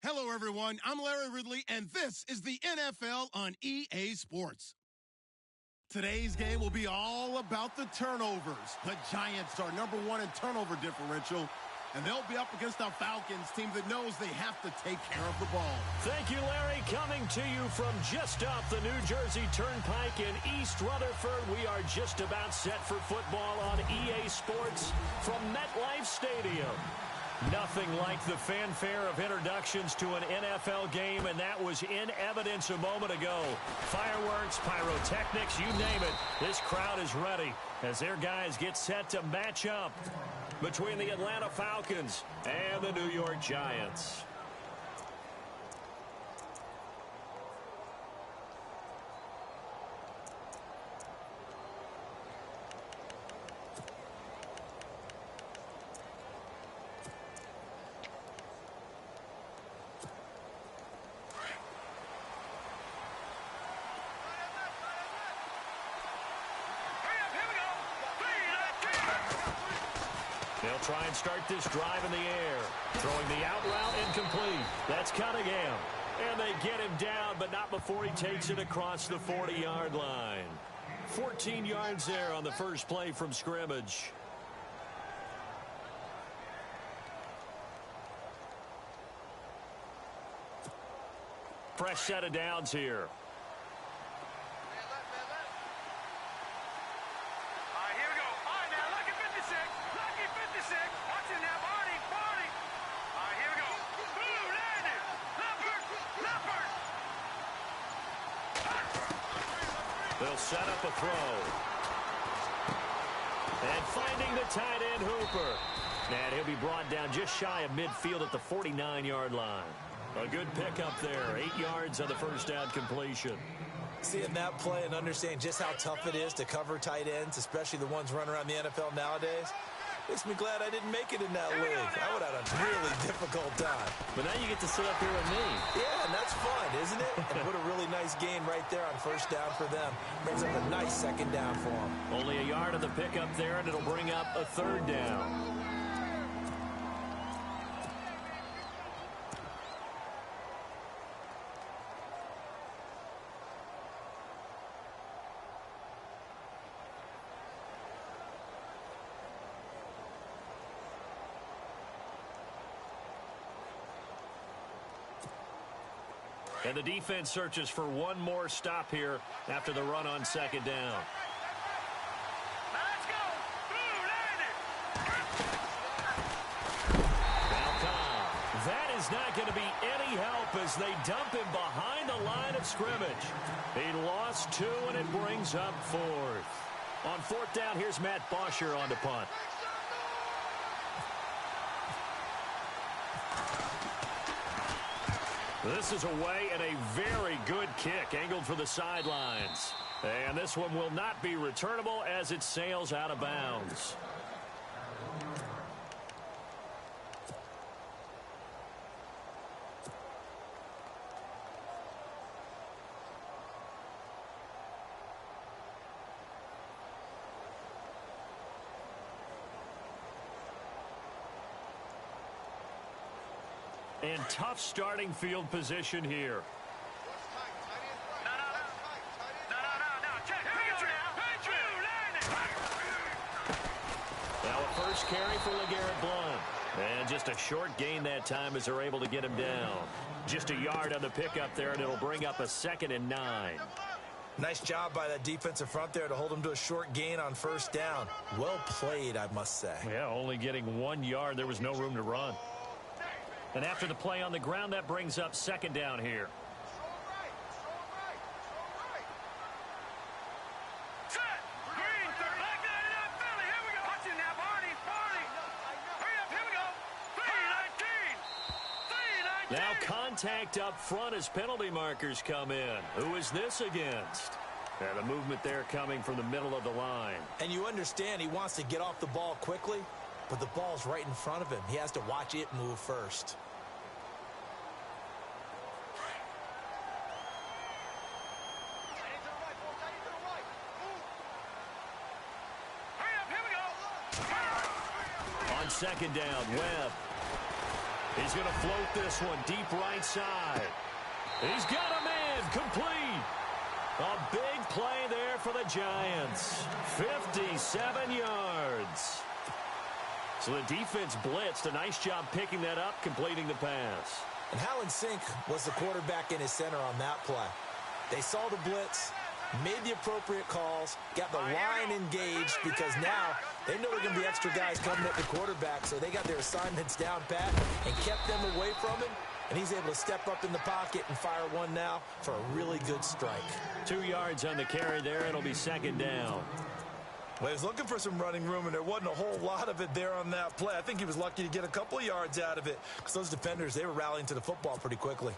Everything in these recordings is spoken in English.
Hello, everyone. I'm Larry Ridley, and this is the NFL on EA Sports. Today's game will be all about the turnovers. The Giants are #1 in turnover differential, and they'll be up against a Falcons team that knows they have to take care of the ball. Thank you, Larry. Coming to you from just off the New Jersey Turnpike in East Rutherford, we are just about set for football on EA Sports from MetLife Stadium. Nothing like the fanfare of introductions to an NFL game, and that was in evidence a moment ago. Fireworks, pyrotechnics, you name it. This crowd is ready as their guys get set to match up between the Atlanta Falcons and the New York Giants. They'll try and start this drive in the air. Throwing the out route incomplete. That's Cunningham. And they get him down, but not before he takes it across the 40-yard line. 14 yards there on the first play from scrimmage. Fresh set of downs here. They'll set up a throw. And finding the tight end, Hooper. And he'll be brought down just shy of midfield at the 49-yard line. A good pickup there. 8 yards on the first down completion. Seeing that play and understanding just how tough it is to cover tight ends, especially the ones running around the NFL nowadays, makes me glad I didn't make it in that league. I would have had a really difficult time. But now you get to sit up here with me. Yeah, and that's fun, isn't it? And put a really nice gain right there on first down for them. Brings up a nice second down for them. Only a yard of the pickup there, and it'll bring up a third down. And the defense searches for one more stop here after the run on second down. Let's go. Falcon. That is not going to be any help as they dump him behind the line of scrimmage. He lost 2, and it brings up 4th. On 4th down, here's Matt Bosher on to punt. This is away and a very good kick angled for the sidelines. And this one will not be returnable as it sails out of bounds. And tough starting field position here. Now a first carry for LeGarrette Blount. And just a short gain that time as they're able to get him down. Just a yard on the pickup there, and it'll bring up a 2nd and 9. Nice job by that defensive front there to hold him to a short gain on first down. Well played, I must say. Yeah, only getting 1 yard. There was no room to run. And after the play on the ground, that brings up second down here. Now contact up front as penalty markers come in. Who is this against? And the movement there coming from the middle of the line. And you understand he wants to get off the ball quickly, but the ball's right in front of him. He has to watch it move first. On second down, Webb. He's going to float this one deep right side. He's got a man complete. A big play there for the Giants. 57 yards. So the defense blitzed. A nice job picking that up, completing the pass. And Hallen Sink was the quarterback in his center on that play. They saw the blitz, made the appropriate calls, got the line engaged because now they know there are going to be extra guys coming at the quarterback, so they got their assignments down pat and kept them away from him, and he's able to step up in the pocket and fire one now for a really good strike. 2 yards on the carry there. It'll be second down. Well, he was looking for some running room, and there wasn't a whole lot of it there on that play. I think he was lucky to get a couple of yards out of it because those defenders, they were rallying to the football pretty quickly.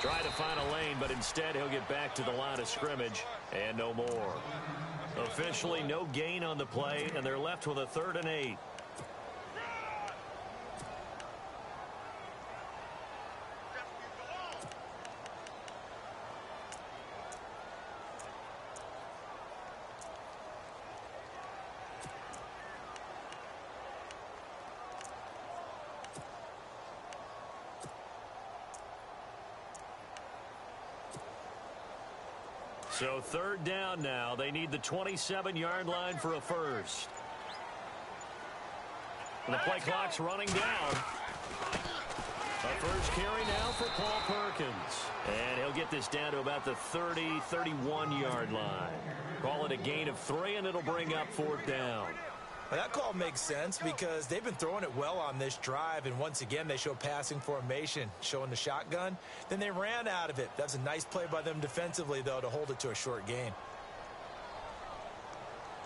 Try to find a lane, but instead he'll get back to the line of scrimmage and no more. Officially no gain on the play, and they're left with a 3rd and 8. So 3rd down now. They need the 27-yard line for a first. And the play clock's running down. A first carry now for Paul Perkins. And he'll get this down to about the 30, 31-yard line. Call it a gain of 3, and it'll bring up 4th down. Well, that call makes sense because they've been throwing it well on this drive, and once again they show passing formation, showing the shotgun. Then they ran out of it. That's a nice play by them defensively, though, to hold it to a short gain.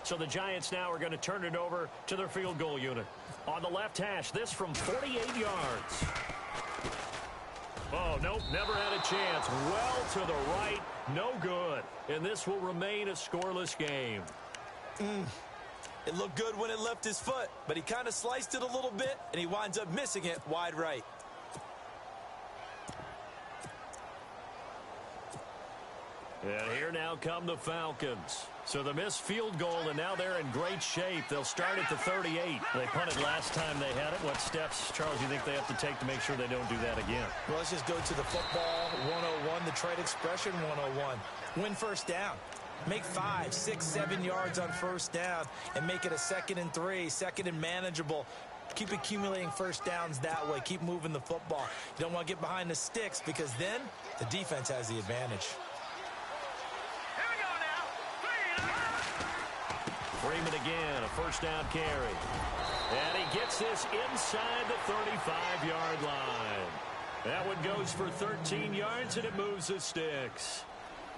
So the Giants now are going to turn it over to their field goal unit. On the left hash, this from 48 yards. Oh, nope, never had a chance. Well to the right, no good. And this will remain a scoreless game. It looked good when it left his foot, but he kind of sliced it a little bit, and he winds up missing it wide right. And here now come the Falcons. So the missed field goal, and now they're in great shape. They'll start at the 38. They punted last time they had it. What steps, Charles, do you think they have to take to make sure they don't do that again? Well, let's just go to the football 101, the trade expression 101. Win first down. Make 5, 6, 7 yards on first down and make it a 2nd and 3, 2nd and manageable. Keep accumulating first downs that way. Keep moving the football. You don't want to get behind the sticks because then the defense has the advantage. Here we go now. Freeman again, a first down carry. And he gets this inside the 35-yard line. That one goes for 13 yards, and it moves the sticks.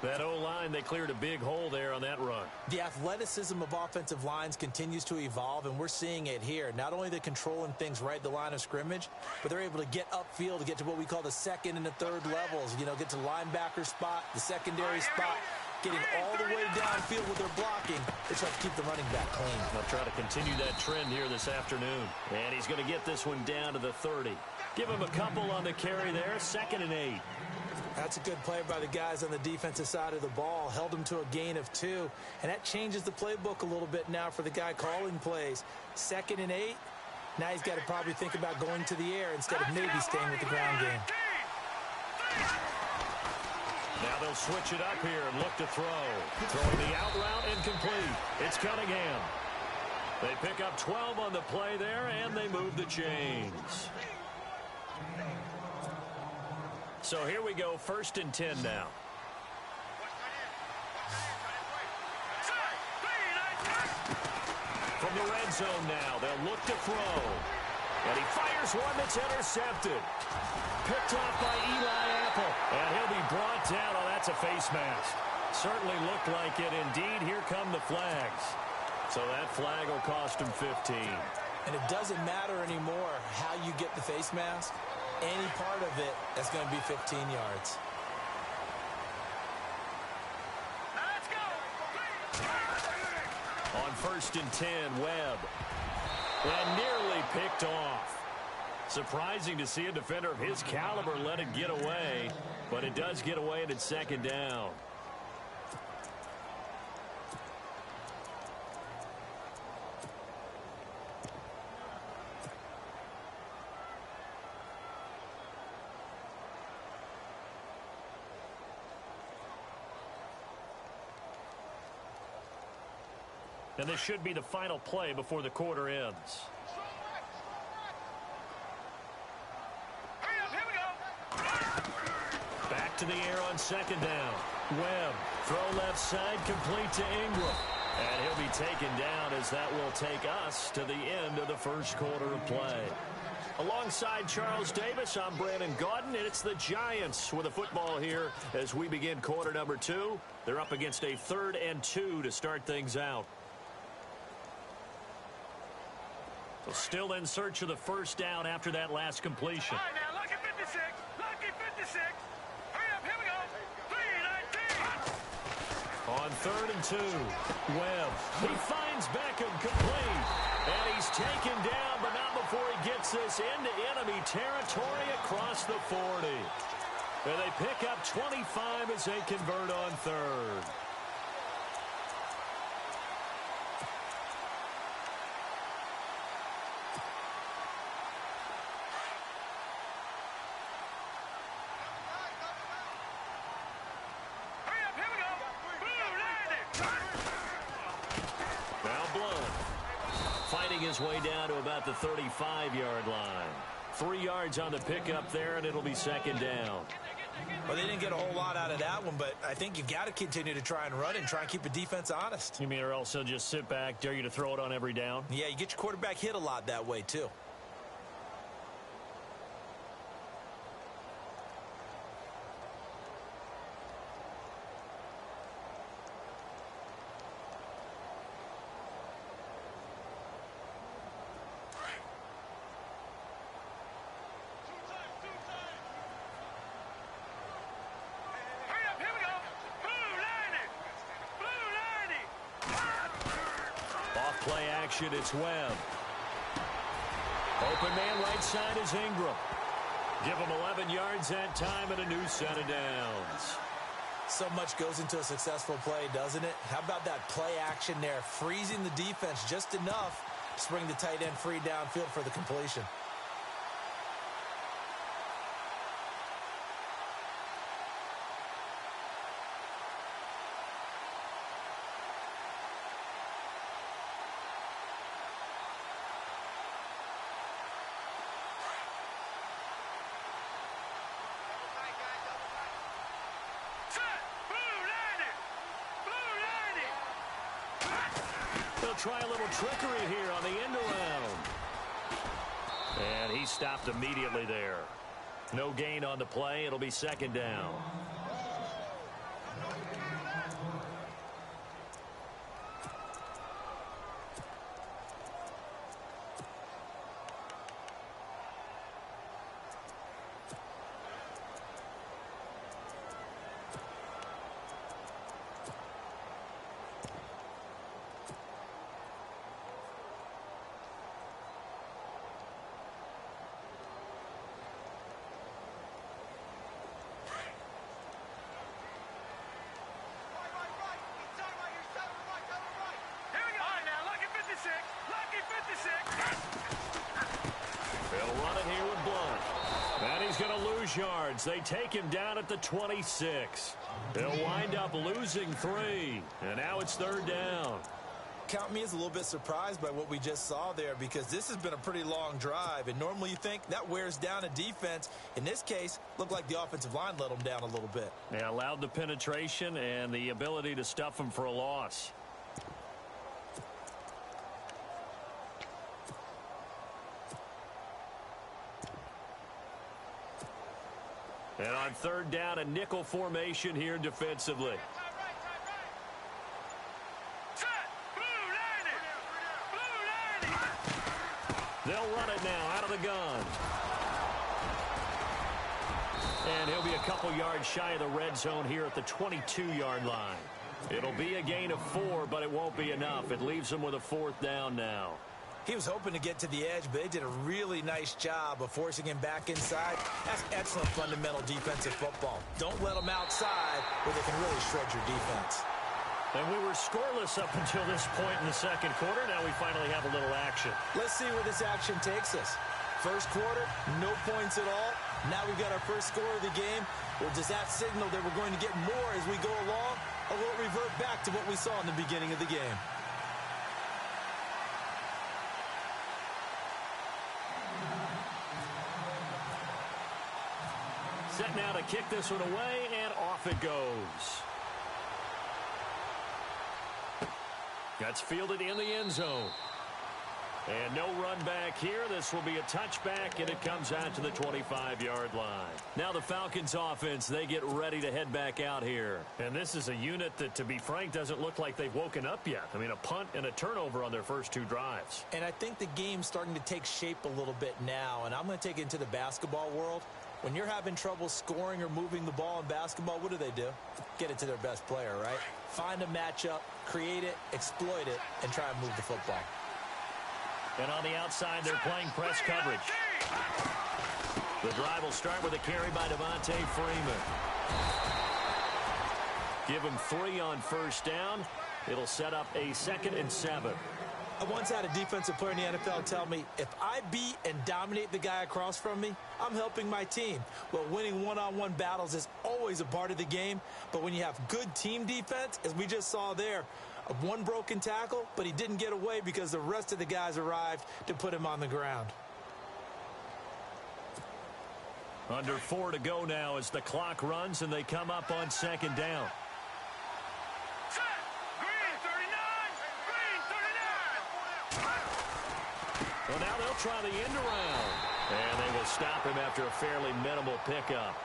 That O-line, they cleared a big hole there on that run. The athleticism of offensive lines continues to evolve, and we're seeing it here. Not only the controlling things right at the line of scrimmage, but they're able to get upfield to get to what we call the 2nd and the 3rd levels. You know, get to linebacker spot, the secondary spot, getting all the way downfield with their blocking. They try to keep the running back clean. They'll try to continue that trend here this afternoon. And he's going to get this one down to the 30. Give him a couple on the carry there, 2nd and 8. That's a good play by the guys on the defensive side of the ball. Held them to a gain of 2. And that changes the playbook a little bit now for the guy calling plays. 2nd and 8. Now he's got to probably think about going to the air instead of maybe staying with the ground game. Now they'll switch it up here and look to throw. Throwing the out route incomplete. It's Cunningham. They pick up 12 on the play there, and they move the chains. So here we go, 1st and 10 now. From the red zone now, they'll look to throw. And he fires one that's intercepted. Picked off by Eli Apple. And he'll be brought down. Oh, that's a face mask. Certainly looked like it. Indeed, here come the flags. So that flag will cost him 15. And it doesn't matter anymore how you get the face mask. Any part of it, that's going to be 15 yards. On 1st and 10, Webb. And nearly picked off. Surprising to see a defender of his caliber let it get away, but it does get away and it's second down. And this should be the final play before the quarter ends. Back to the air on second down. Webb, throw left side, complete to Ingram. And he'll be taken down as that will take us to the end of the first quarter of play. Alongside Charles Davis, I'm Brandon Gaudin, and it's the Giants with the football here as we begin quarter number 2. They're up against a 3rd and 2 to start things out. So still in search of the first down after that last completion. All right, now, lucky 56. Lucky 56. Hurry up, here we go. 3-19. On 3rd and 2, Webb. He finds Beckham complete. And he's taken down, but not before he gets this into enemy territory across the 40. And they pick up 25 as they convert on 3rd. His way down to about the 35-yard line. 3 yards on the pickup there, and it'll be second down. Well, they didn't get a whole lot out of that one, but I think you've got to continue to try and run and try and keep the defense honest. You mean or else they'll just sit back, dare you to throw it on every down? Yeah, you get your quarterback hit a lot that way, too. Play action, it's Webb. Open man right side is Ingram. Give him 11 yards that time and a new set of downs. So much goes into a successful play, doesn't it? How about that play action there? Freezing the defense just enough to bring the tight end free downfield for the completion. Try a little trickery here on the end around. And he stopped immediately there. No gain on the play. It'll be second down. They'll run it here with Blunt. And he's going to lose yards. They take him down at the 26. They'll wind up losing 3. And now it's 3rd down. Count me as a little bit surprised by what we just saw there, because this has been a pretty long drive, and normally you think that wears down a defense. In this case, looked like the offensive line let them down a little bit. They allowed the penetration and the ability to stuff them for a loss. And on 3rd down, a nickel formation here defensively. They'll run it now out of the gun. And he'll be a couple yards shy of the red zone here at the 22-yard line. It'll be a gain of 4, but it won't be enough. It leaves them with a 4th down now. He was hoping to get to the edge, but they did a really nice job of forcing him back inside. That's excellent fundamental defensive football. Don't let them outside where they can really shred your defense. And we were scoreless up until this point in the second quarter. Now we finally have a little action. Let's see where this action takes us. First quarter, no points at all. Now we've got our first score of the game. Well, does that signal that we're going to get more as we go along? Or will it revert back to what we saw in the beginning of the game? Set now to kick this one away, and off it goes. That's fielded in the end zone. And no run back here. This will be a touchback, and it comes out to the 25-yard line. Now the Falcons offense, they get ready to head back out here. And this is a unit that, to be frank, doesn't look like they've woken up yet. I mean, a punt and a turnover on their first two drives. And I think the game's starting to take shape a little bit now, and I'm going to take it into the basketball world. When you're having trouble scoring or moving the ball in basketball, what do? Get it to their best player, right? Find a matchup, create it, exploit it, and try and move the football. And on the outside, they're playing press coverage. The drive will start with a carry by Devontae Freeman. Give him 3 on first down. It'll set up a 2nd and 7. I once had a defensive player in the NFL tell me, if I beat and dominate the guy across from me, I'm helping my team. Well, winning one-on-one battles is always a part of the game, but when you have good team defense, as we just saw there, one broken tackle, but he didn't get away because the rest of the guys arrived to put him on the ground. Under 4 to go now as the clock runs and they come up on 2nd down. Well, now they'll try the end around. And they will stop him after a fairly minimal pickup.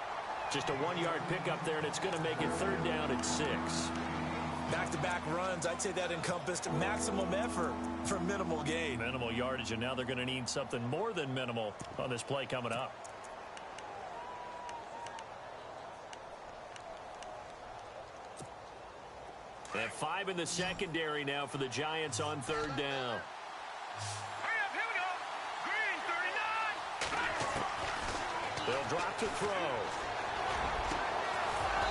Just a 1-yard pickup there, and it's going to make it 3rd down and 6. Back-to-back runs, I'd say that encompassed maximum effort for minimal gain. Minimal yardage, and now they're going to need something more than minimal on this play coming up. And 5 in the secondary now for the Giants on 3rd down. They'll drop to throw.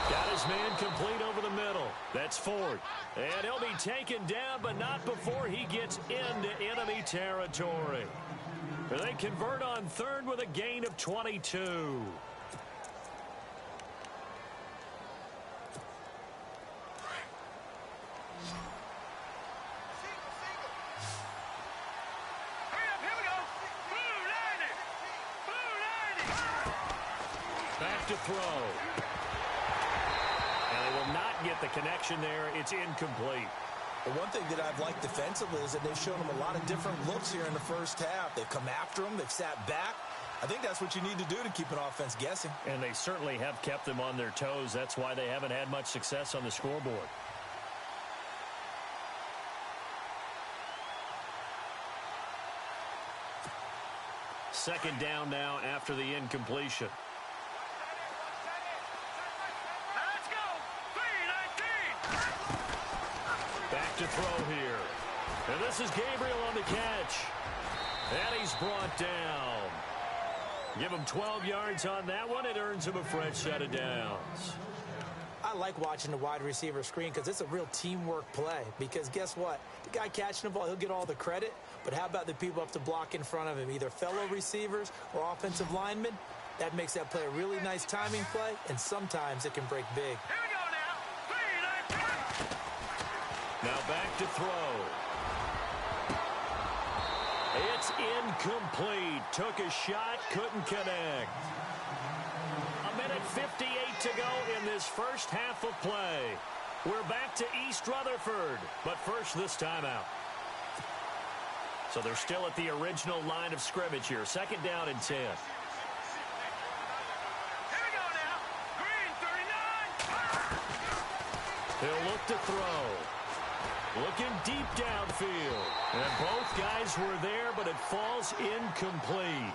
Got his man complete over the middle. That's Ford. And he'll be taken down, but not before he gets into enemy territory. They convert on 3rd with a gain of 22. Back to throw. And they will not get the connection there. It's incomplete. The one thing that I've liked defensively is that they've shown them a lot of different looks here in the first half. They've come after them. They've sat back. I think that's what you need to do to keep an offense guessing. And they certainly have kept them on their toes. That's why they haven't had much success on the scoreboard. Second down now after the incompletion. Let's go. 3-19. Back to throw here. And this is Gabriel on the catch. And he's brought down. Give him 12 yards on that one. It earns him a fresh set of downs. I like watching the wide receiver screen because it's a real teamwork play. Because guess what? The guy catching the ball, he'll get all the credit. But how about the people up to block in front of him, either fellow receivers or offensive linemen? That makes that play a really nice timing play, and sometimes it can break big. Here we go now. 3-19. Now back to throw. It's incomplete. Took a shot, couldn't connect. 1:58 to go in this first half of play. We're back to East Rutherford, but first this timeout. So they're still at the original line of scrimmage here. 2nd down and 10. Here we go now. Green 39. He'll look to throw. Looking deep downfield. And both guys were there, but it falls incomplete.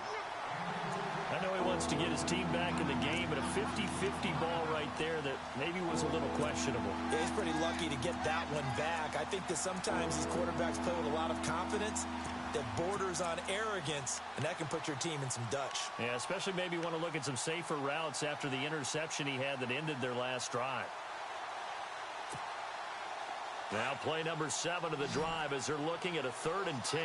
I know he wants to get his team back in the game, but a 50-50 ball right there that maybe was a little questionable. Yeah, he's pretty lucky to get that one back. I think that sometimes these quarterbacks play with a lot of confidence. that borders on arrogance, and that can put your team in some Dutch. Yeah, especially maybe want to look at some safer routes after the interception he had that ended their last drive. Now play number 7 of the drive as they're looking at a 3rd and 10.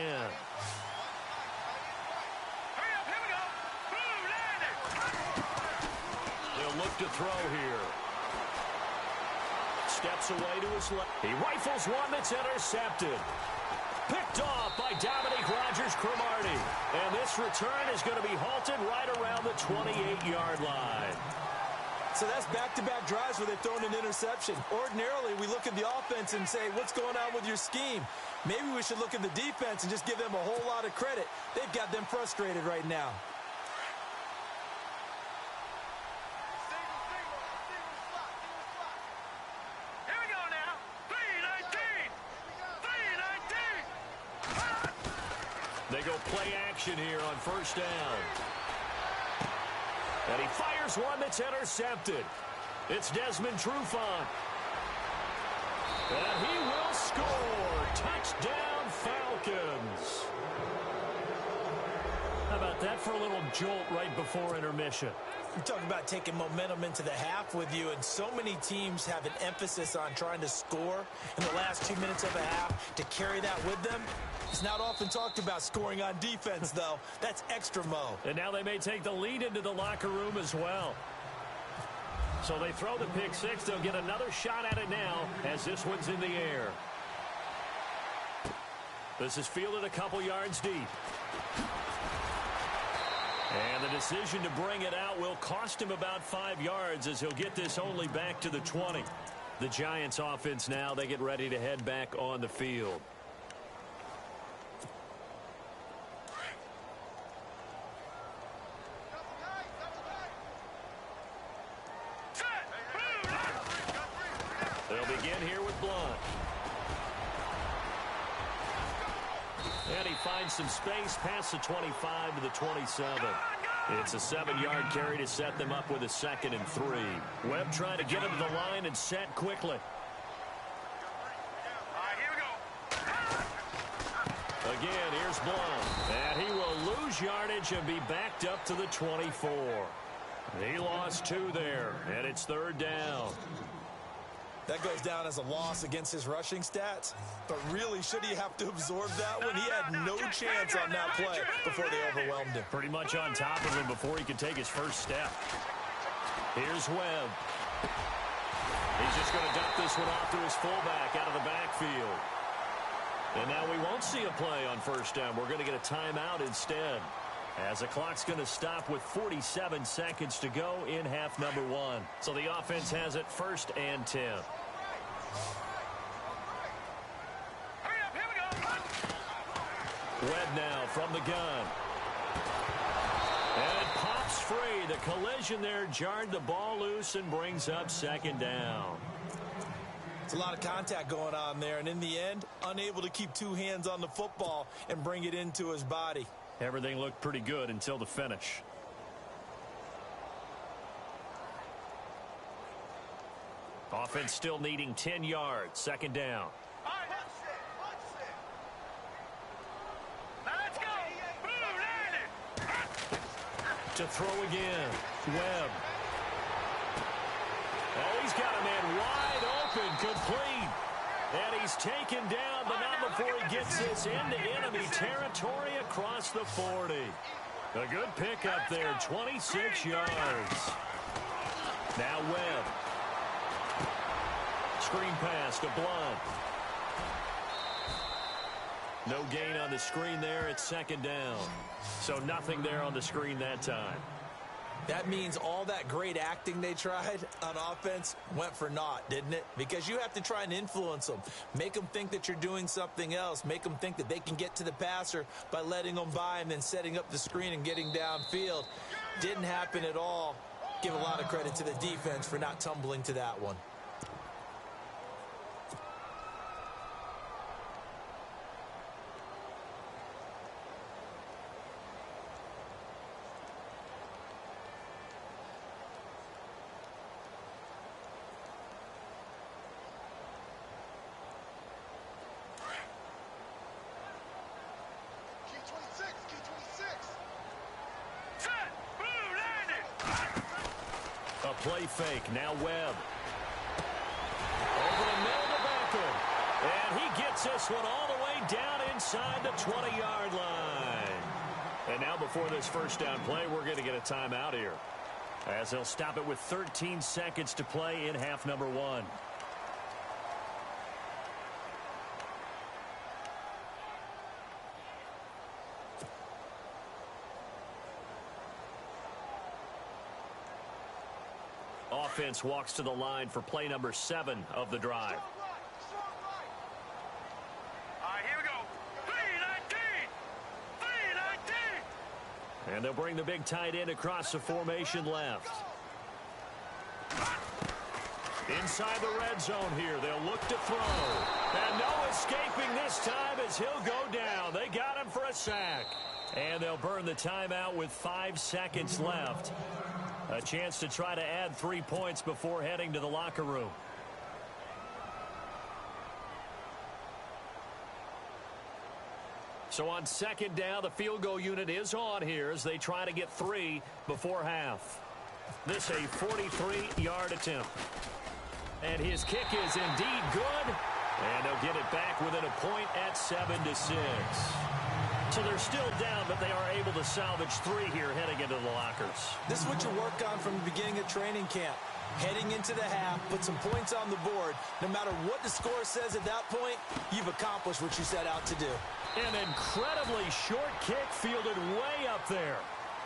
They'll look to throw here. Steps away to his left. He rifles one that's intercepted. Picked off by Dominique Rodgers-Cromartie. And this return is going to be halted right around the 28-yard line. So that's back-to-back drives where they've thrown an interception. Ordinarily, we look at the offense and say, what's going on with your scheme? Maybe we should look at the defense and just give them a whole lot of credit. They've got them frustrated right now. Here we go now. 3-19. 3-19. They go play action here on 1st down. And he fires one that's intercepted. It's Desmond Trufant. And he will score. Touchdown, Falcons. How about that for a little jolt right before intermission? You talk about taking momentum into the half with you, and so many teams have an emphasis on trying to score in the last 2 minutes of a half to carry that with them. It's not often talked about scoring on defense, though. That's extra mo. And now they may take the lead into the locker room as well. So they throw the pick six. They'll get another shot at it now as this one's in the air. This is fielded a couple yards deep. And the decision to bring it out will cost him about 5 yards as he'll get this only back to the 20. The Giants offense now, they get ready to head back on the field. They'll begin here with Blunt. And he finds some space past the 25 to the 27. It's a 7-yard carry to set them up with a 2nd and 3. Webb trying to get him to the line and set quickly. Again, here's Blunt. And he will lose yardage and be backed up to the 24. He lost 2 there, and it's 3rd down. That goes down as a loss against his rushing stats. But really, should he have to absorb that one? He had no chance on that play before they overwhelmed him. Pretty much on top of him before he could take his first step. Here's Webb. He's just going to dump this one off to his fullback out of the backfield. And now we won't see a play on 1st down. We're going to get a timeout instead, as the clock's going to stop with 47 seconds to go in half number 1. So the offense has it 1st and 10. Hurry up, here we go. Webb now from the gun. And it pops free. The collision there jarred the ball loose and brings up 2nd down. It's a lot of contact going on there, and in the end, unable to keep 2 hands on the football and bring it into his body. Everything looked pretty good until the finish. Offense still needing 10 yards. 2nd down. Let's go. To throw again. Webb. Oh, he's got a man wide open, complete. And he's taken down, but not before he gets this into enemy territory across the 40. A good pickup there, 26 yards. Now Webb. Screen pass to Blunt. No gain on the screen there. It's 2nd down. So nothing there on the screen that time. That means all that great acting they tried on offense went for naught, didn't it? Because you have to try and influence them. Make them think that you're doing something else. Make them think that they can get to the passer by letting them by and then setting up the screen and getting downfield. Didn't happen at all. Give a lot of credit to the defense for not tumbling to that one. Play fake. Now Webb. Over the middle to Beckham. And he gets this one all the way down inside the 20-yard line. And now before this first down play, we're going to get a timeout here, as they'll stop it with 13 seconds to play in half number 1. Offense walks to the line for play number 7 of the drive. All right, here we go. 3-19. And they'll bring the big tight end across the formation left. Inside the red zone here. They'll look to throw. And no escaping this time as he'll go down. They got him for a sack. And they'll burn the timeout with 5 seconds left. A chance to try to add 3 points before heading to the locker room. So on second down, the field goal unit is on here as they try to get 3 before half. This a 43-yard attempt. And his kick is indeed good. And they'll get it back within a point at 7-6. So they're still down, but they are able to salvage 3 here heading into the lockers. This is what you work on from the beginning of training camp. Heading into the half, put some points on the board. No matter what the score says at that point, you've accomplished what you set out to do. An incredibly short kick fielded way up there.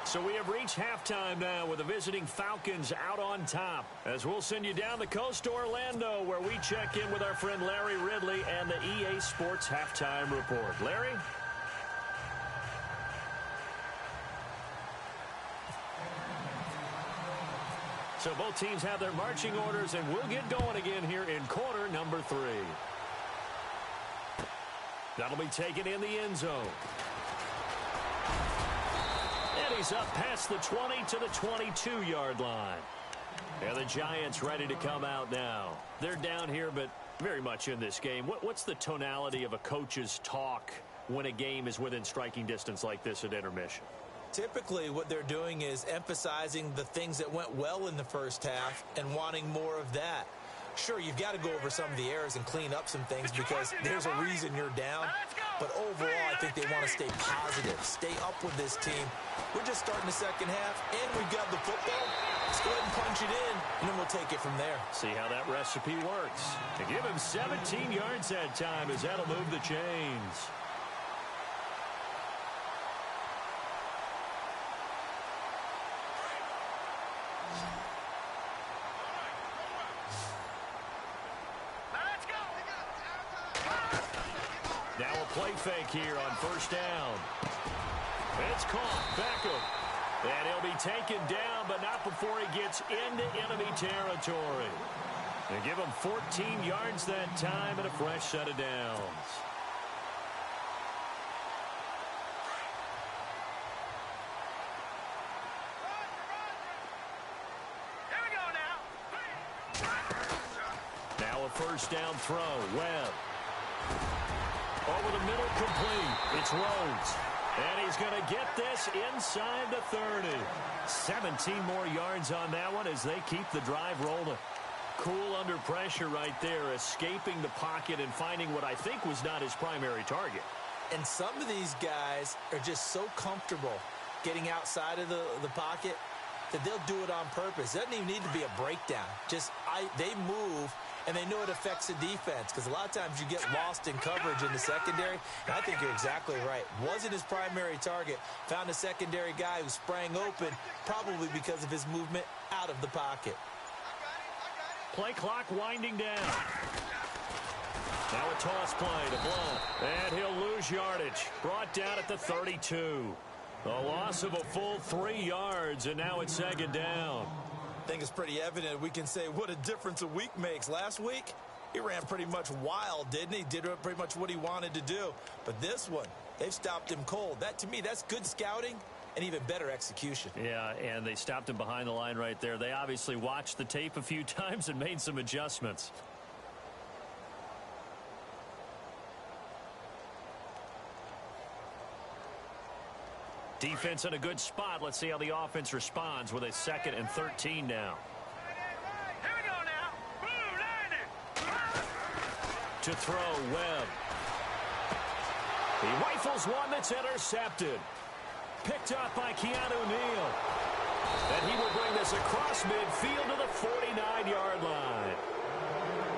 So we have reached halftime now with the visiting Falcons out on top. As we'll send you down the coast to Orlando, where we check in with our friend Larry Ridley and the EA Sports Halftime Report. Larry? So both teams have their marching orders, and we'll get going again here in quarter number 3. That'll be taken in the end zone. And he's up past the 20 to the 22-yard line. And the Giants ready to come out now. They're down here, but very much in this game. What's the tonality of a coach's talk when a game is within striking distance like this at intermission? Typically, what they're doing is emphasizing the things that went well in the first half and wanting more of that. Sure, you've got to go over some of the errors and clean up some things because there's a reason you're down. But overall, I think they want to stay positive, stay up with this team. We're just starting the second half, and we've got the football. Let's go ahead and punch it in, and then we'll take it from there. See how that recipe works. To give him 17 yards that time, as that'll move the chains. Now a play fake here on first down. It's caught. Beckham. And he'll be taken down, but not before he gets into enemy territory. They give him 14 yards that time and a fresh set of downs. Here we go now. Now a first down throw. Webb. Over the middle, complete. It's Rhodes. And he's going to get this inside the 30. 17 more yards on that one as they keep the drive rolling. Cool under pressure right there, escaping the pocket and finding what I think was not his primary target. And some of these guys are just so comfortable getting outside of the pocket that they'll do it on purpose. It doesn't even need to be a breakdown. They move, and they know it affects the defense because a lot of times you get lost in coverage in the secondary. And I think you're exactly right. Wasn't his primary target. Found a secondary guy who sprang open, probably because of his movement out of the pocket. Play clock winding down. Now a toss play to Blount. And he'll lose yardage. Brought down at the 32. A loss of a full 3 yards, and now it's second down. I think it's pretty evident. We can say what a difference a week makes. Last week, he ran pretty much wild, didn't he? Did pretty much what he wanted to do. But this one, they've stopped him cold. That, to me, that's good scouting and even better execution. Yeah, and they stopped him behind the line right there. They obviously watched the tape a few times and made some adjustments. Defense in a good spot. Let's see how the offense responds with a 2nd and 13 now. to throw, Webb. He rifles one that's intercepted. Picked up by Keanu Neal. And he will bring this across midfield to the 49-yard line.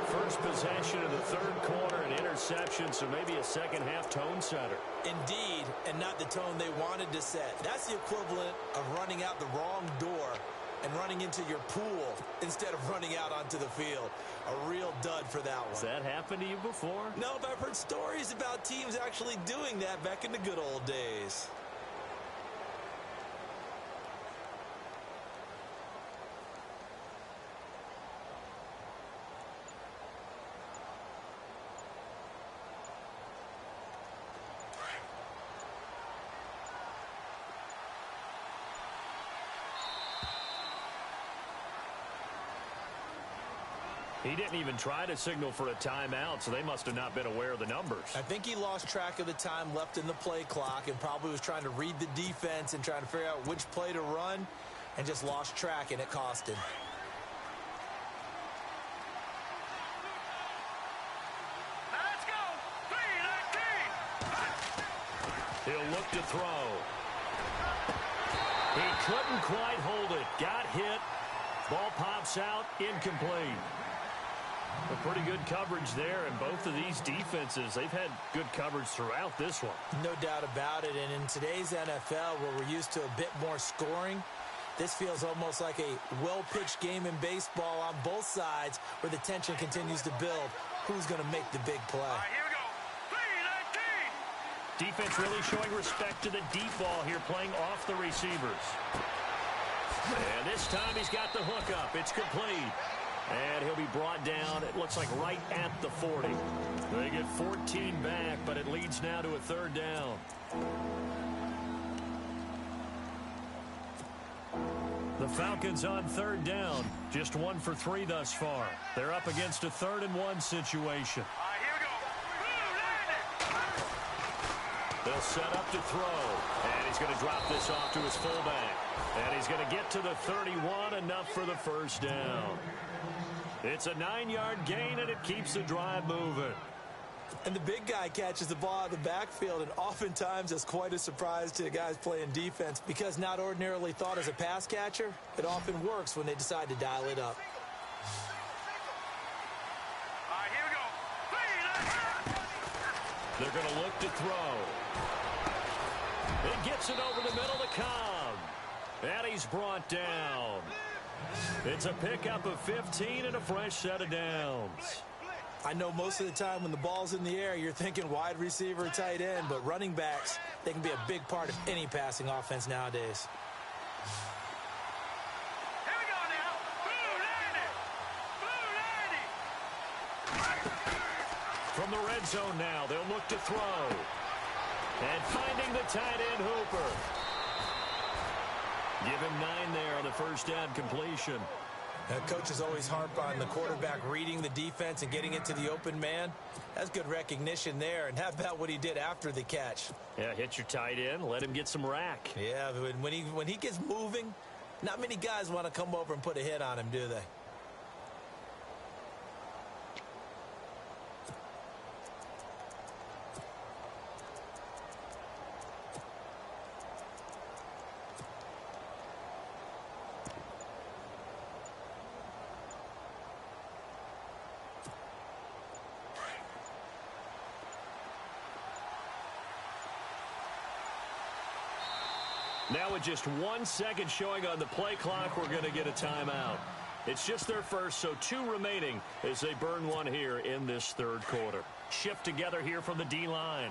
First possession of the third quarter, an interception, so maybe a second-half tone setter. Indeed, and not the tone they wanted to set. That's the equivalent of running out the wrong door and running into your pool instead of running out onto the field. A real dud for that one. Has that happened to you before? No, but I've heard stories about teams actually doing that back in the good old days. He didn't even try to signal for a timeout, so they must have not been aware of the numbers. I think he lost track of the time left in the play clock and probably was trying to read the defense and trying to figure out which play to run and just lost track, and it cost him. Let's go. 3-19. He'll look to throw. He couldn't quite hold it. Got hit. Ball pops out. Incomplete. A pretty good coverage there, and both of these defenses, they've had good coverage throughout this one. No doubt about it, and in today's NFL, where we're used to a bit more scoring, this feels almost like a well-pitched game in baseball on both sides where the tension continues to build. Who's going to make the big play? All right, here we go. 3-19. Defense really showing respect to the deep ball here, playing off the receivers. And this time he's got the hook up. It's complete. And he'll be brought down, it looks like right at the 40. They get 14 back, but it leads now to a third down. The Falcons on third down, just 1 for 3 thus far. They're up against a 3rd-and-1 situation. All right, here we go. They'll set up to throw, and he's going to drop this off to his fullback. And he's going to get to the 31, enough for the first down. It's a 9-yard gain, and it keeps the drive moving. And the big guy catches the ball out of the backfield, and oftentimes it's quite a surprise to the guys playing defense because not ordinarily thought as a pass catcher, it often works when they decide to dial it up. All right, here we go. 3-19. They're going to look to throw. It gets it over the middle to Cobb. And he's brought down. It's a pickup of 15 and a fresh set of downs. I know most of the time when the ball's in the air, you're thinking wide receiver, tight end, but running backs, they can be a big part of any passing offense nowadays. Here we go now. Blue 90. From the red zone now, they'll look to throw. And finding the tight end Hooper. Give him 9 there on the first down completion. Now, coaches always harp on the quarterback reading the defense and getting it to the open man. That's good recognition there. And how about what he did after the catch? Yeah, hit your tight end, let him get some rack. Yeah, when he gets moving, not many guys want to come over and put a hit on him, do they? Now with just 1 second showing on the play clock, we're going to get a timeout. It's just their first, so 2 remaining as they burn 1 here in this third quarter. Shift together here from the D-line.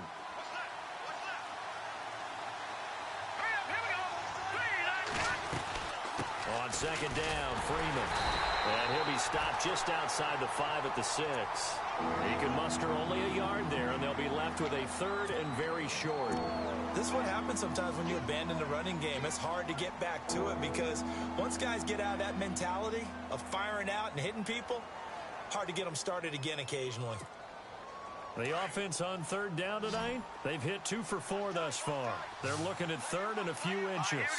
On second down, Freeman. And he'll be stopped just outside the 5 at the 6. He can muster only a yard there, and they'll be left with a 3rd and very short. This is what happens sometimes when you abandon the running game. It's hard to get back to it because once guys get out of that mentality of firing out and hitting people, hard to get them started again occasionally. The offense on third down tonight, they've hit 2 for 4 thus far. They're looking at 3rd and a few inches.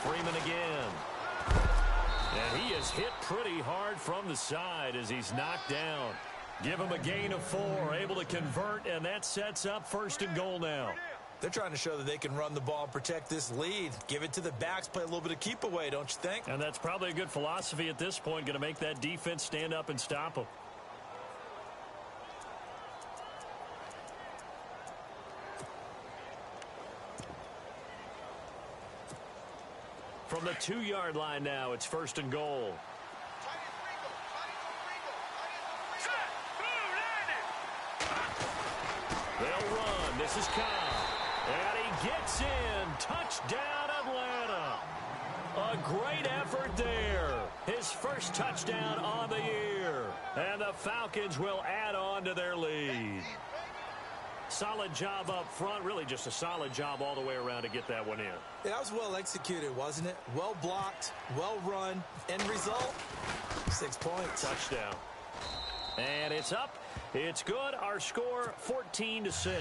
Freeman again. And he is hit pretty hard from the side as he's knocked down. Give him a gain of 4, able to convert, and that sets up 1st and goal now. They're trying to show that they can run the ball and protect this lead. Give it to the backs, play a little bit of keep away, don't you think? And that's probably a good philosophy at this point, going to make that defense stand up and stop them. From the 2-yard line now, it's 1st and goal. They'll run. This is Cobb. And he gets in. Touchdown, Atlanta. A great effort there. His first touchdown on the year. And the Falcons will add on to their lead. Solid job up front. Really just a solid job all the way around to get that one in. Yeah, that was well executed, wasn't it? Well blocked, well run. End result, 6 points. Touchdown. And it's up. It's good. Our score, 14-6.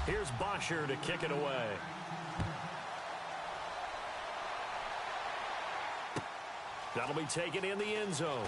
Here's Bosher to kick it away. That'll be taken in the end zone.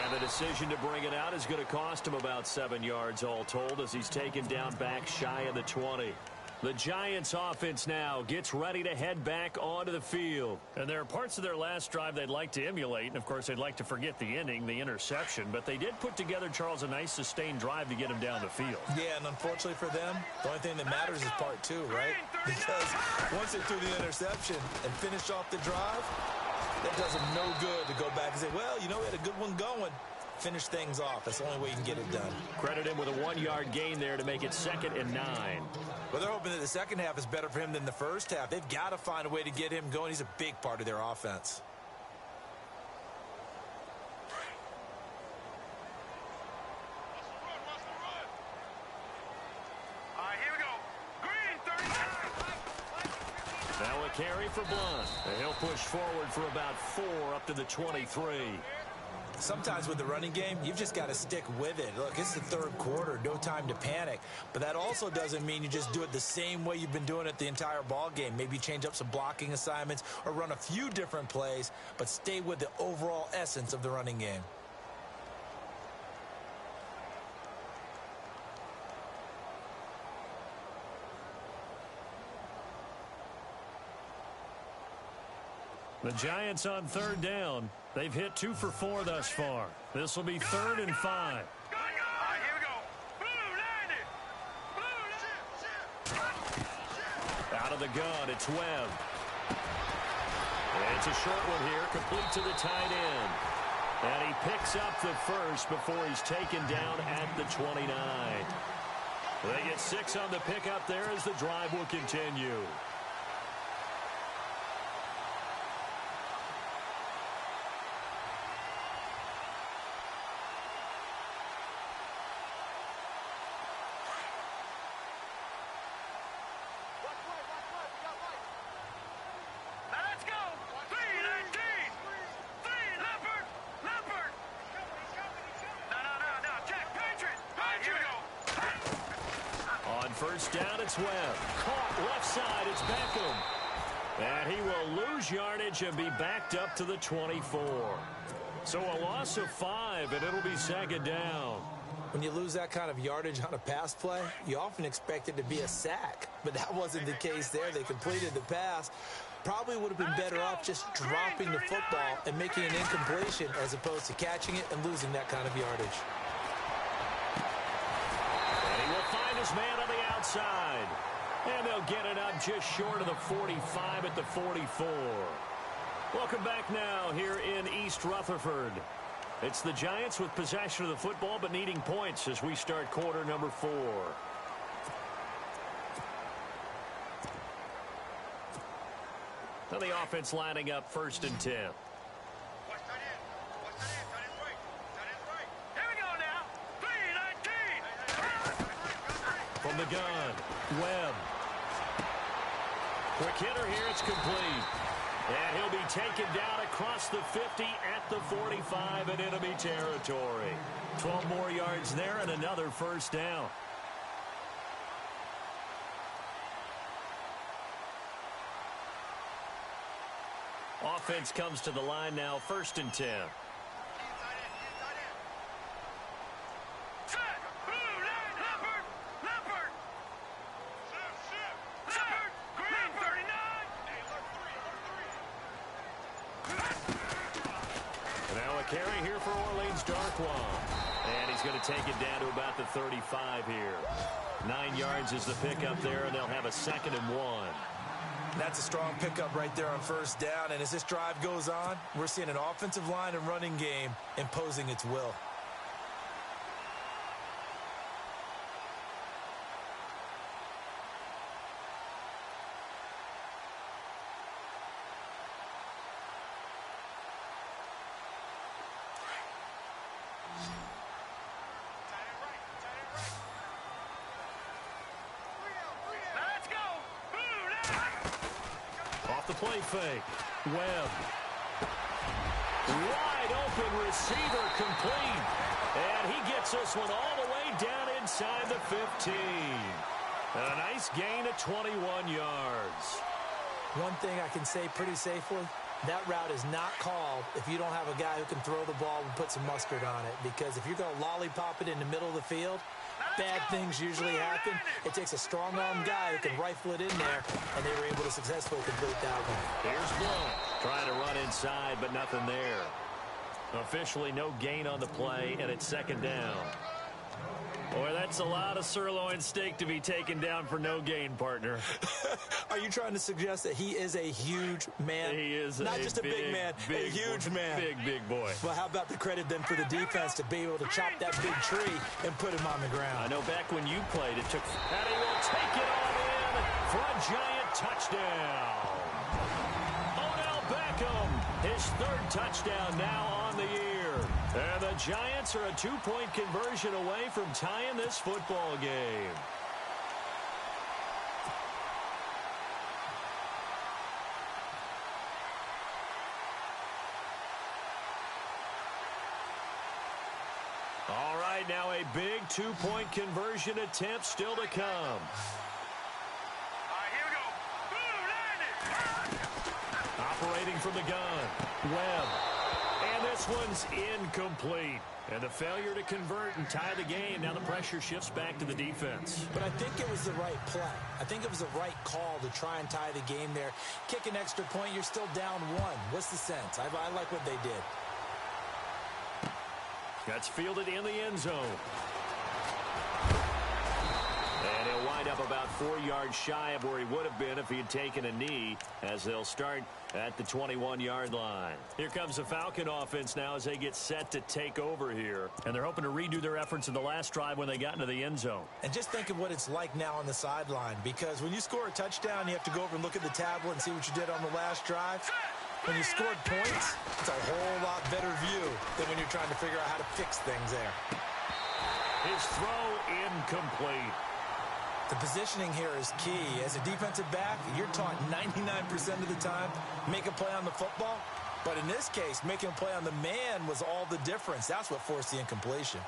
And the decision to bring it out is going to cost him about 7 yards all told as he's taken down back shy of the 20. The Giants offense now gets ready to head back onto the field. And there are parts of their last drive they'd like to emulate. And, of course, they'd like to forget the ending, the interception. But they did put together, Charles, a nice sustained drive to get him down the field. Yeah, and unfortunately for them, the only thing that matters is part 2, right? Because once they threw the interception and finished off the drive, that does them no good to go back and say, well, you know, we had a good one going. Finish things off. That's the only way you can get it done. Credit him with a 1-yard gain there to make it 2nd and 9. Well, they're hoping that the second half is better for him than the first half. They've got to find a way to get him going. He's a big part of their offense. All right, here we go. Green, 39. Now a carry for Blunt. And he'll push forward for about 4 up to the 23. Sometimes with the running game, you've just got to stick with it. Look, it's the third quarter, no time to panic. But that also doesn't mean you just do it the same way you've been doing it the entire ball game. Maybe change up some blocking assignments or run a few different plays, but stay with the overall essence of the running game. The Giants on 3rd down. They've hit 2 for 4 thus far. This will be 3rd and 5. All right, here we go. Blue, landed. Blue, Out of the gun, it's Webb. And it's a short one here, complete to the tight end. And he picks up the first before he's taken down at the 29. They get 6 on the pickup there as the drive will continue. First down, it's Webb. Caught left side, it's Beckham. And he will lose yardage and be backed up to the 24. So a loss of 5, and it'll be 2nd down. When you lose that kind of yardage on a pass play, you often expect it to be a sack. But that wasn't the case there. They completed the pass. Probably would have been better off just dropping the football and making an incompletion as opposed to catching it and losing that kind of yardage. His man on the outside. And they'll get it up just short of the 45 at the 44. Welcome back now here in East Rutherford. It's the Giants with possession of the football but needing points as we start quarter number 4. Now the offense lining up 1st and 10. From the gun, Webb. Quick hitter here, it's complete. And he'll be taken down across the 50 at the 45, and it'll be territory. 12 more yards there and another first down. Offense comes to the line now, 1st and 10. Now a carry here for Orleans Darkwa. And he's going to take it down to about the 35 here. 9 yards is the pickup there, and they'll have a 2nd and 1. That's a strong pickup right there on first down. And as this drive goes on, we're seeing an offensive line and running game imposing its will. Off the play fake. Webb. Wide open receiver complete. And he gets this one all the way down inside the 15. A nice gain of 21 yards. One thing I can say pretty safely, that route is not called if you don't have a guy who can throw the ball and put some mustard on it. Because if you're going to lollipop it in the middle of the field, bad things usually happen. It takes a strong-arm guy who can rifle it in there, and they were able to successfully complete that one. Here's Blunt. Trying to run inside, but nothing there. Officially no gain on the play, and it's 2nd down. Boy, that's a lot of sirloin steak to be taken down for no gain, partner. Are you trying to suggest that he is a huge man? He is not just a big man, a huge man. Big boy. Well, how about the credit then for the defense to be able to chop that big tree and put him on the ground? I know back when you played, it took... And he will take it all in for a giant touchdown. Odell Beckham, his 3rd touchdown now on the year. And the Giants are a 2-point conversion away from tying this football game. All right, now a big 2-point conversion attempt still to come. Here we go. Operating from the gun, Webb. And this one's incomplete. And the failure to convert and tie the game. Now the pressure shifts back to the defense. But I think it was the right play. I think it was the right call to try and tie the game there. Kick an extra point, you're still down 1. What's the sense? I like what they did. That's fielded in the end zone. And he'll wind up about 4 yards shy of where he would have been if he had taken a knee, as they'll start at the 21-yard line. Here comes the Falcon offense now as they get set to take over here. And they're hoping to redo their efforts in the last drive when they got into the end zone. And just think of what it's like now on the sideline, because when you score a touchdown, you have to go over and look at the tablet and see what you did on the last drive. When you scored points, it's a whole lot better view than when you're trying to figure out how to fix things there. His throw incomplete. The positioning here is key. As a defensive back, you're taught 99% of the time, make a play on the football. But in this case, making a play on the man was all the difference. That's what forced the incompletion.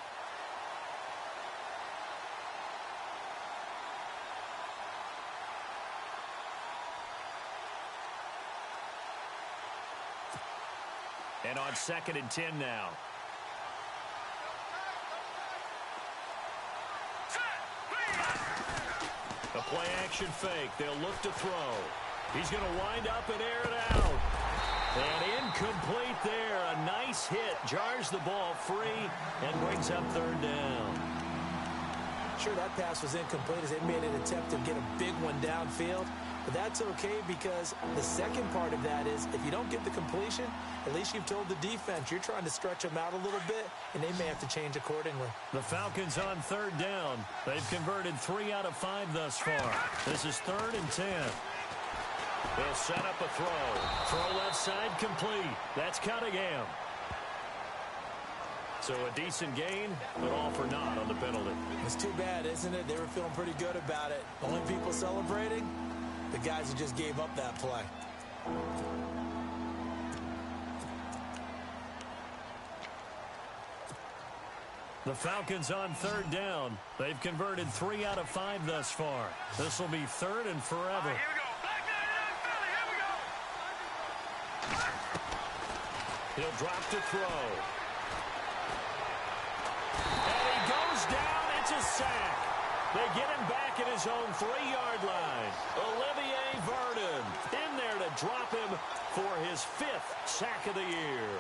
And on 2nd and 10 now. A play-action fake. They'll look to throw. He's going to wind up and air it out. And incomplete there. A nice hit. Jars the ball free and brings up 3rd down. Sure, that pass was incomplete as they made an attempt to get a big one downfield. But that's okay, because the second part of that is if you don't get the completion, at least you've told the defense you're trying to stretch them out a little bit, and they may have to change accordingly. The Falcons on 3rd down. They've converted 3 out of 5 thus far. This is 3rd and 10. They'll set up a throw. Throw left side complete. That's Cunningham. So a decent gain, but all for naught on the penalty. It's too bad, isn't it? They were feeling pretty good about it. Only people celebrating, the guys who just gave up that play. The Falcons on 3rd down. They've converted 3 out of 5 thus far. This will be 3rd and forever. Here we go. Back there, Philly. Here we go. He'll drop to throw. And he goes down. It's a sack. They get him back at his own 3-yard line. Olivier Vernon in there to drop him for his 5th sack of the year.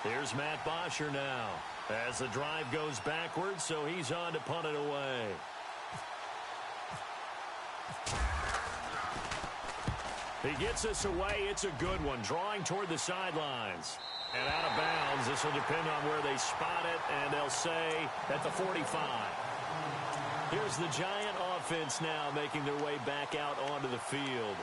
Here's Matt Bosher now as the drive goes backwards, so he's on to punt it away. He gets this away. It's a good one, drawing toward the sidelines. And out of bounds. This will depend on where they spot it, and they'll say at the 45. Here's the Giant offense now making their way back out onto the field.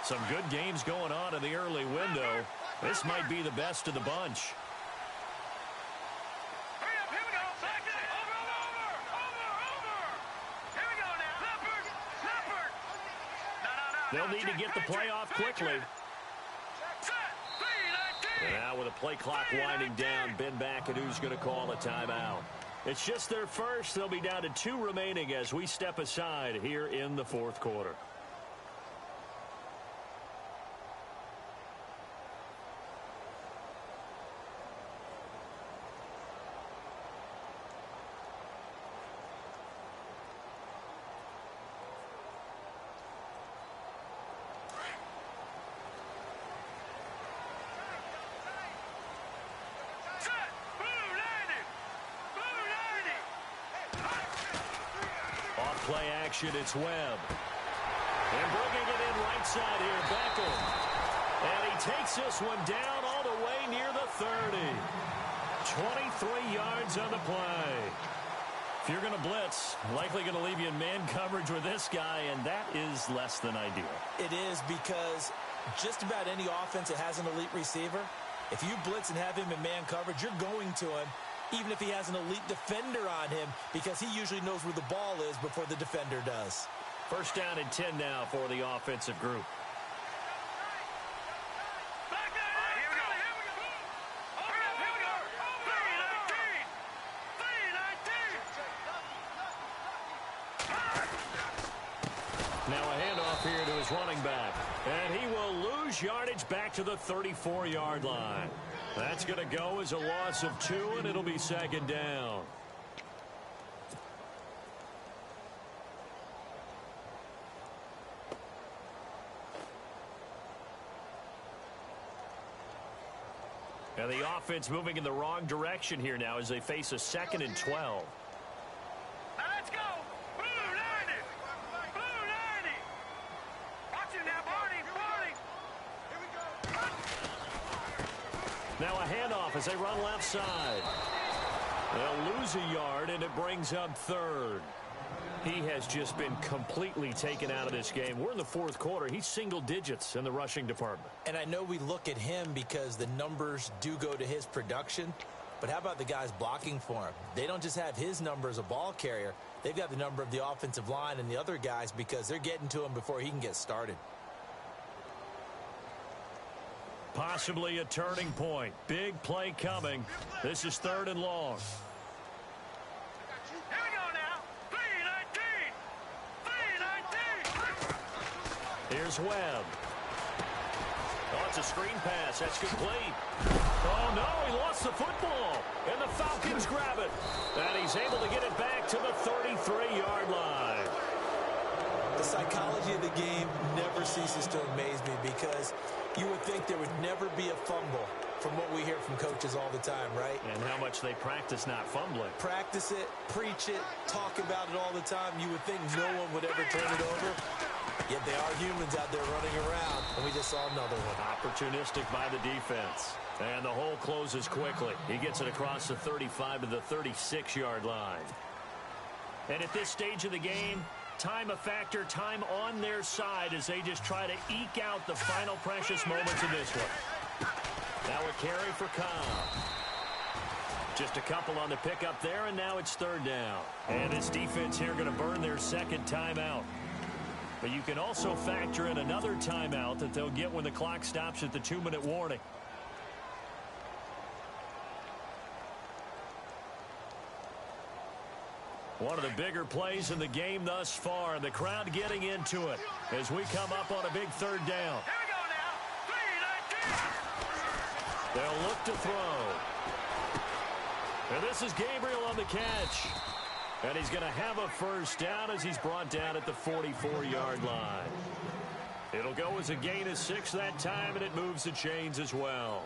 Some good games going on in the early window. This might be the best of the bunch. Hurry up. Here we go. Back there. Over. Here we go now. Leopard. No. They'll need to get the play off quickly. Set. 3-19. And now with a play clock winding down, Ben McAdoo's going to call a timeout. It's just their first. They'll be down to 2 remaining as we step aside here in the 4th quarter. Play action, it's Webb. And bringing it in right side here, Beckham. And he takes this one down all the way near the 30. 23 yards on the play. If you're going to blitz, likely going to leave you in man coverage with this guy, and that is less than ideal. It is, because just about any offense that has an elite receiver, if you blitz and have him in man coverage, you're going to him, even if he has an elite defender on him, because he usually knows where the ball is before the defender does. 1st down and 10 now for the offensive group. Back there. Here we go. Hurry up. Here we go. 3-19. Now a handoff here to his running back. And he will lose yardage back to the 34-yard line. That's going to go as a loss of 2, and it'll be 2nd down. And the offense moving in the wrong direction here now as they face a 2nd and 12. Now let's go. Blue 90. Blue 90. Watch it now, Barney. Here we go. Now a handoff as they run left side. They'll lose a yard, and it brings up 3rd. He has just been completely taken out of this game. We're in the 4th quarter. He's single digits in the rushing department. And I know we look at him because the numbers do go to his production, but how about the guys blocking for him? They don't just have his number as a ball carrier. They've got the number of the offensive line and the other guys because they're getting to him before he can get started. Possibly a turning point. Big play coming. This is 3rd and long. Here we go now. 3-19. Here's Webb. Oh, it's a screen pass. That's complete. Oh, no, he lost the football. And the Falcons grab it. And he's able to get it back to the 33-yard line. The psychology of the game never ceases to amaze me because you would think there would never be a fumble from what we hear from coaches all the time, right? And how much they practice not fumbling. Practice it, preach it, talk about it all the time. You would think no one would ever turn it over. Yet they are humans out there running around, and we just saw another one. Opportunistic by the defense. And the hole closes quickly. He gets it across the 35 to the 36-yard line. And at this stage of the game, time a factor, time on their side as they just try to eke out the final precious moments of this one. Now a carry for Cobb. Just a couple on the pickup there, and now it's third down. And this defense here going to burn their second timeout. But you can also factor in another timeout that they'll get when the clock stops at the 2-minute warning. One of the bigger plays in the game thus far, and the crowd getting into it as we come up on a big third down. Here we go now. 3-19. They'll look to throw. And this is Gabriel on the catch. And he's going to have a first down as he's brought down at the 44-yard line. It'll go as a gain of 6 that time, and it moves the chains as well.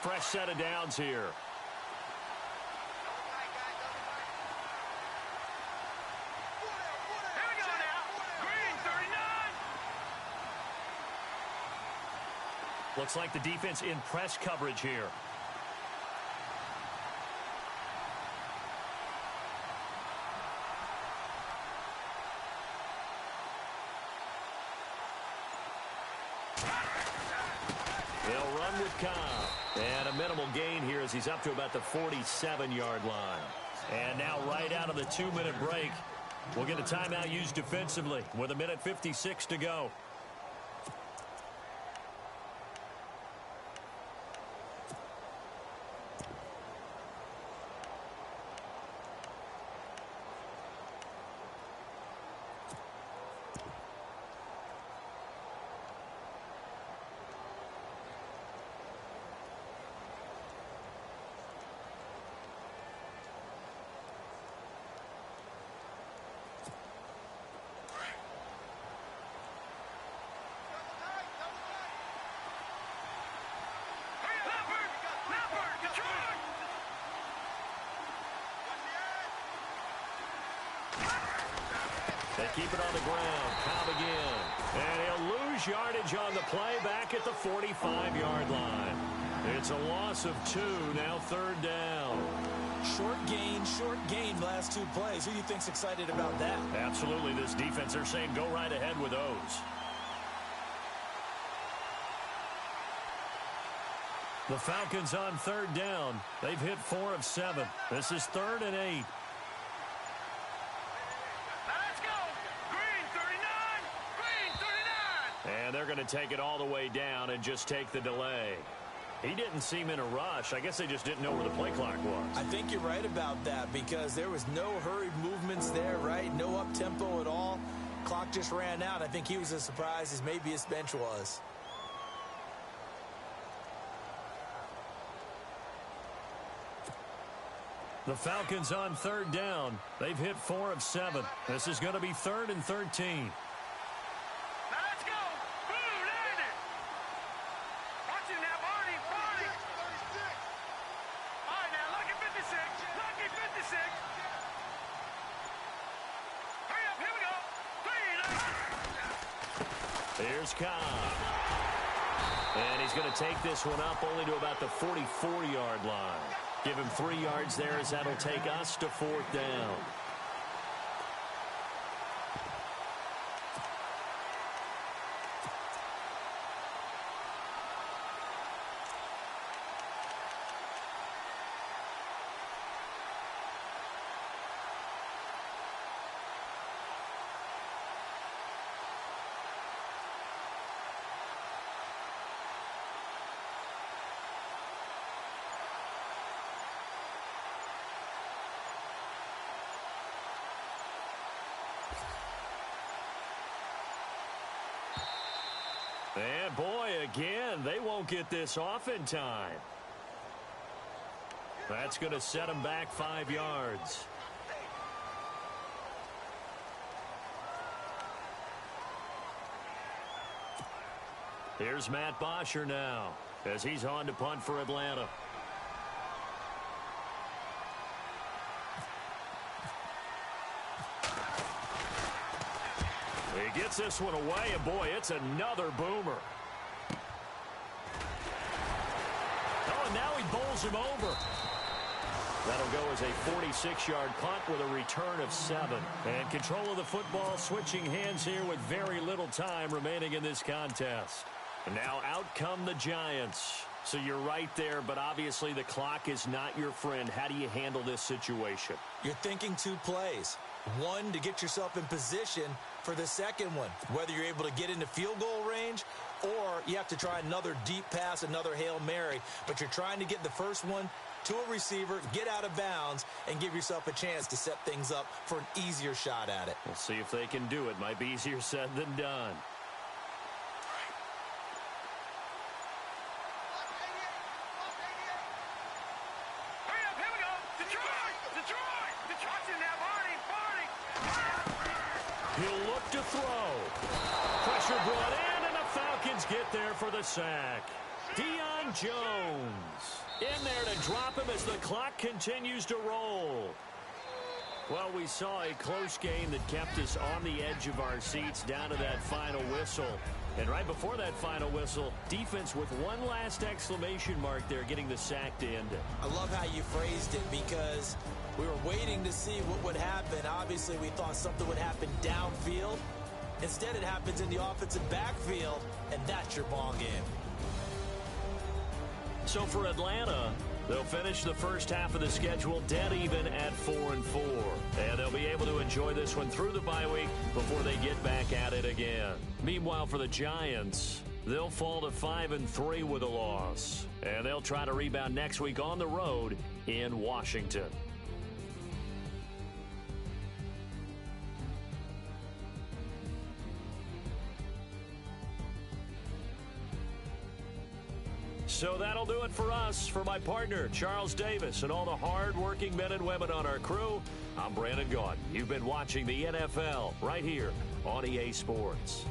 Fresh set of downs here. Looks like the defense in press coverage here. They'll run with Cobb. And a minimal gain here as he's up to about the 47-yard line. And now right out of the 2-minute break, we'll get a timeout used defensively with 1:56 to go. They keep it on the ground. Cobb again. And he'll lose yardage on the play back at the 45-yard line. It's a loss of 2, now third down. Short gain last 2 plays. Who do you think's excited about that? Absolutely. This defense, they're saying go right ahead with those. The Falcons on third down. They've hit 4 of 7. This is 3rd and 8. And they're going to take it all the way down and just take the delay. He didn't seem in a rush. I guess they just didn't know where the play clock was. I think you're right about that because there was no hurried movements there, right? No up-tempo at all. Clock just ran out. I think he was as surprised as maybe his bench was. The Falcons on third down. They've hit 4 of 7. This is going to be 3rd and 13. Here's Cobb. And he's going to take this one up only to about the 44-yard line. Give him 3 yards there as that'll take us to 4th down. And boy, again, they won't get this off in time. That's going to set him back 5 yards. Here's Matt Bosher now as he's on to punt for Atlanta. He gets this one away, and boy, it's another boomer. Oh, and now he bowls him over. That'll go as a 46-yard punt with a return of 7. And control of the football switching hands here with very little time remaining in this contest. And now out come the Giants. So you're right there, but obviously the clock is not your friend. How do you handle this situation? You're thinking 2 plays. One, to get yourself in position for the second one, whether you're able to get into field goal range or you have to try another deep pass, another Hail Mary, but you're trying to get the first one to a receiver, get out of bounds, and give yourself a chance to set things up for an easier shot at it. We'll see if they can do it. Might be easier said than done. He'll look to throw. Pressure brought in, and the Falcons get there for the sack. Deion Jones in there to drop him as the clock continues to roll. Well, we saw a close game that kept us on the edge of our seats down to that final whistle. And right before that final whistle, defense with one last exclamation mark there, getting the sack to end it. I love how you phrased it because we were waiting to see what would happen. Obviously, we thought something would happen downfield. Instead, it happens in the offensive backfield, and that's your ball game. So for Atlanta, they'll finish the first half of the schedule dead even at 4-4. And they'll be able to enjoy this one through the bye week before they get back at it again. Meanwhile, for the Giants, they'll fall to 5-3 with a loss. And they'll try to rebound next week on the road in Washington. So that'll do it for us. For my partner, Charles Davis, and all the hard-working men and women on our crew, I'm Brandon Gaudin. You've been watching the NFL right here on EA Sports.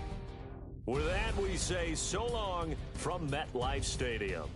With that, we say so long from MetLife Stadium.